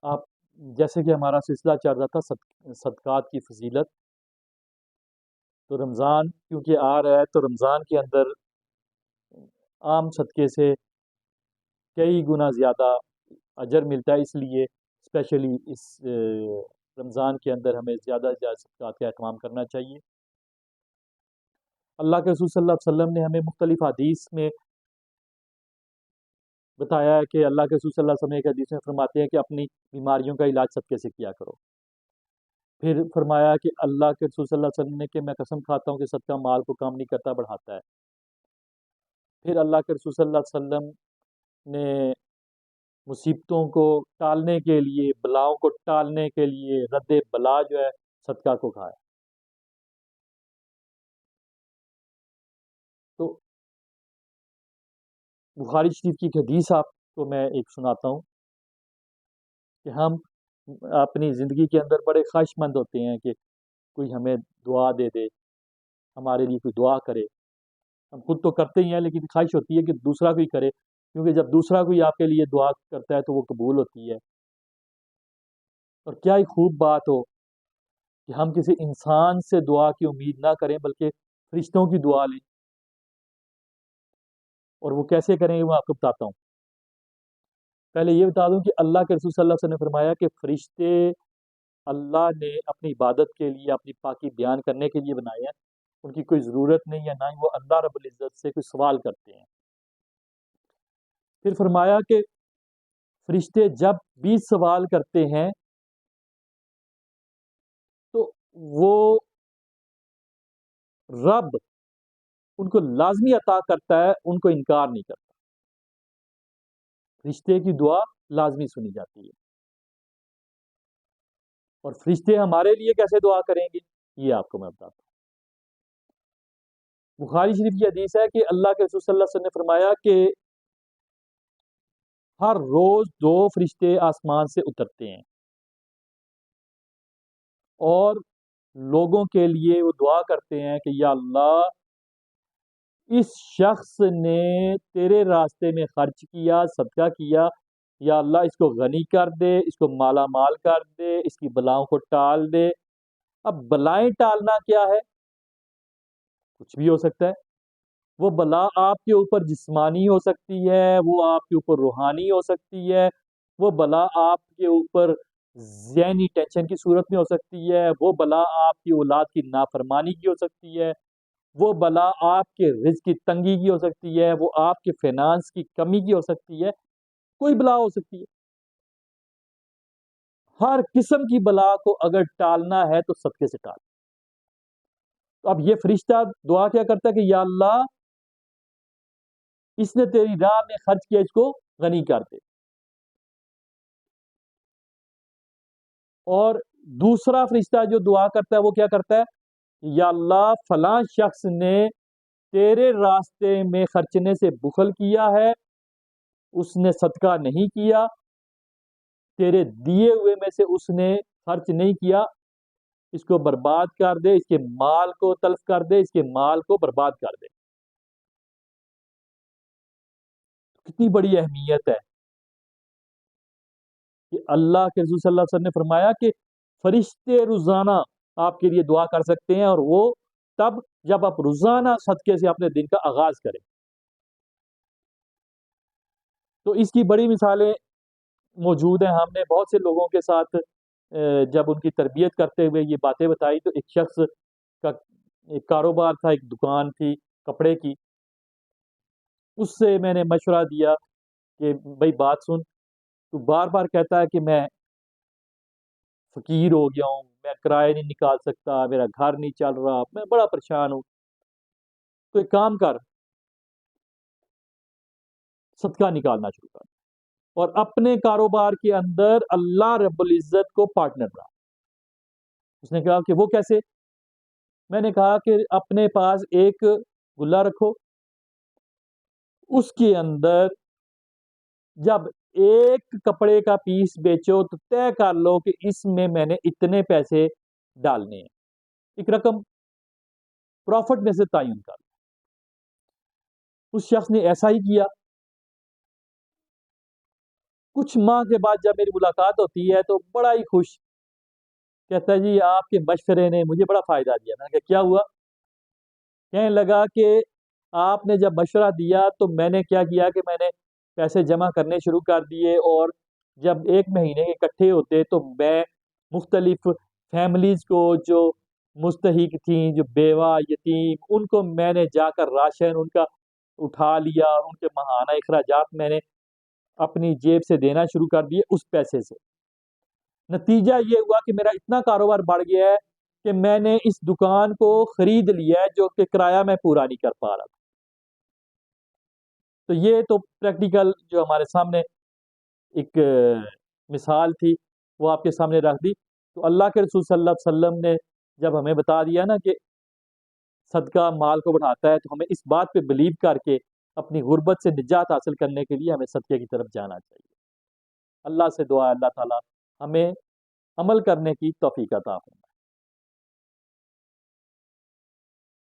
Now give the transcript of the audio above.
आप जैसे कि हमारा सिलसिला चल रहा था सदक़ात की फजीलत। तो रमज़ान क्योंकि आ रहा है, तो रमज़ान के अंदर आम सदक़े से कई गुना ज़्यादा अजर मिलता है, इसलिए स्पेशली इस रमज़ान के अंदर हमें ज़्यादा से ज़्यादा सदक़ात का एहतमाम करना चाहिए। अल्लाह के रसूल सल्लल्लाहु अलैहि वसल्लम ने हमें मुख्तलिफ़ हदीस में बताया है कि अल्लाह के रसूल सल्लल्लाहु अलैहि वसल्लम एक हदीस में फरमाते हैं कि अपनी बीमारियों का इलाज सदक़े से किया करो। फिर फरमाया कि अल्लाह के रसूल सल्लल्लाहु अलैहि वसल्लम ने कि मैं कसम खाता हूँ कि सदका माल को कम नहीं करता, बढ़ाता है। फिर अल्लाह के रसूल सल्लल्लाहु अलैहि वसल्लम ने मुसीबतों को टालने के लिए, बलाओं को टालने के लिए रद्द बला जो है सदका को कहा है। तो बुखारी शरीफ की एक हदीस आपको मैं एक सुनाता हूँ कि हम अपनी ज़िंदगी के अंदर बड़े ख्वाहिशमंद होते हैं कि कोई हमें दुआ दे दे, हमारे लिए कोई दुआ करे। हम खुद तो करते ही हैं, लेकिन ख्वाहिश होती है कि दूसरा कोई करे, क्योंकि जब दूसरा कोई आपके लिए दुआ करता है तो वो कबूल होती है। और क्या ही खूब बात हो कि हम किसी इंसान से दुआ की उम्मीद ना करें, बल्कि फरिश्तों की दुआ लें। और वो कैसे करें, वो आपको बताता हूँ। पहले ये बता दूं कि अल्लाह के रसूल सल्लल्लाहु अलैहि वसल्लम ने फरमाया कि फरिश्ते अल्लाह ने अपनी इबादत के लिए, अपनी पाकी बयान करने के लिए बनाए हैं। उनकी कोई ज़रूरत नहीं है, ना ही वो अल्लाह रब्बुल इज़्ज़त से कोई सवाल करते हैं। फिर फरमाया कि फरिश्ते जब भी सवाल करते हैं तो वो रब उनको लाजमी अता करता है, उनको इनकार नहीं करता। फरिश्ते की दुआ लाजमी सुनी जाती है। और फरिश्ते हमारे लिए कैसे दुआ करेंगे, ये आपको मैं बताता हूँ। बुखारी शरीफ की हदीस है कि अल्लाह के रसूल सल्लल्लाहु अलैहि वसल्लम ने फरमाया कि हर रोज दो फरिश्ते आसमान से उतरते हैं और लोगों के लिए वो दुआ करते हैं कि या अल्लाह, इस शख्स ने तेरे रास्ते में खर्च किया, सदका किया, या अल्लाह इसको गनी कर दे, इसको माला माल कर दे, इसकी बलाओं को टाल दे। अब बलाएं टालना क्या है? कुछ भी हो सकता है। वो बला आपके ऊपर जिस्मानी हो सकती है, वो आपके ऊपर रूहानी हो सकती है, वो बला आपके ऊपर ज़हनी टेंशन की सूरत में हो सकती है, वो बला आपकी औलाद की नाफरमानी की हो सकती है, वो बला आपके रिज़्क की तंगी की हो सकती है, वो आपके फाइनेंस की कमी की हो सकती है, कोई बला हो सकती है। हर किस्म की बला को अगर टालना है तो सदके से टाल। तो अब ये फरिश्ता दुआ क्या करता है कि या अल्लाह, इसने तेरी राह में खर्च किया, इसको गनी कर दे। और दूसरा फरिश्ता जो दुआ करता है वो क्या करता है, या अल्लाह, फलां शख्स ने तेरे रास्ते में खर्चने से बुखल किया है, उसने सदका नहीं किया, तेरे दिए हुए में से उसने खर्च नहीं किया, इसको बर्बाद कर दे, इसके माल को तल्फ कर दे, इसके माल को बर्बाद कर दे। कितनी बड़ी अहमियत है कि अल्लाह के रसूल सल्लल्लाहु अलैहि वसल्लम ने फरमाया कि फरिश्ते रोजाना आपके लिए दुआ कर सकते हैं, और वो तब जब आप रोजाना सदके से अपने दिन का आगाज करें। तो इसकी बड़ी मिसालें मौजूद हैं। हमने बहुत से लोगों के साथ जब उनकी तरबियत करते हुए ये बातें बताई, तो एक शख्स का एक कारोबार था, एक दुकान थी कपड़े की। उससे मैंने मशवरा दिया कि भाई बात सुन, तू बार बार कहता है कि मैं फकीर हो गया हूँ, मैं किराया नहीं निकाल सकता, मेरा घर नहीं चल रहा, मैं बड़ा परेशान हूँ। तो एक काम कर, सदका निकालना शुरू कर और अपने कारोबार के अंदर अल्लाह रब्बुल इज्जत को पार्टनर बना। उसने कहा कि वो कैसे? मैंने कहा कि अपने पास एक गुल्ला रखो, उसके अंदर जब एक कपड़े का पीस बेचो तो तय कर लो कि इसमें मैंने इतने पैसे डालने हैं, एक रकम प्रॉफिट में से तयन कर। उस शख्स ने ऐसा ही किया। कुछ माह के बाद जब मेरी मुलाकात होती है तो बड़ा ही खुश, कहता है जी आपके मशवरे ने मुझे बड़ा फ़ायदा दिया। मैंने कहा क्या हुआ? कहने लगा कि आपने जब मशवरा दिया तो मैंने क्या किया कि मैंने पैसे जमा करने शुरू कर दिए, और जब 1 महीने के इकट्ठे होते तो मैं मुख्तलिफ फैमिलीज़ को जो मुस्तहिक थीं, जो बेवा, यतीम, उनको मैंने जाकर राशन उनका उठा लिया, और उनके माहाना अखराजात मैंने अपनी जेब से देना शुरू कर दिए उस पैसे से। नतीजा ये हुआ कि मेरा इतना कारोबार बढ़ गया है कि मैंने इस दुकान को खरीद लिया है, जो कि किराया मैं पूरा नहीं कर पा रहा था। तो ये तो प्रैक्टिकल जो हमारे सामने एक मिसाल थी, वो आपके सामने रख दी। तो अल्लाह के रसूल सल्लल्लाहु अलैहि वसल्लम ने जब हमें बता दिया ना कि सदका माल को बढ़ाता है, तो हमें इस बात पे बिलीव करके अपनी गुर्बत से निजात हासिल करने के लिए हमें सदक़े की तरफ जाना चाहिए। अल्लाह से दुआ है अल्लाह ताला हमें अमल करने की तौफीक अता फरमाए।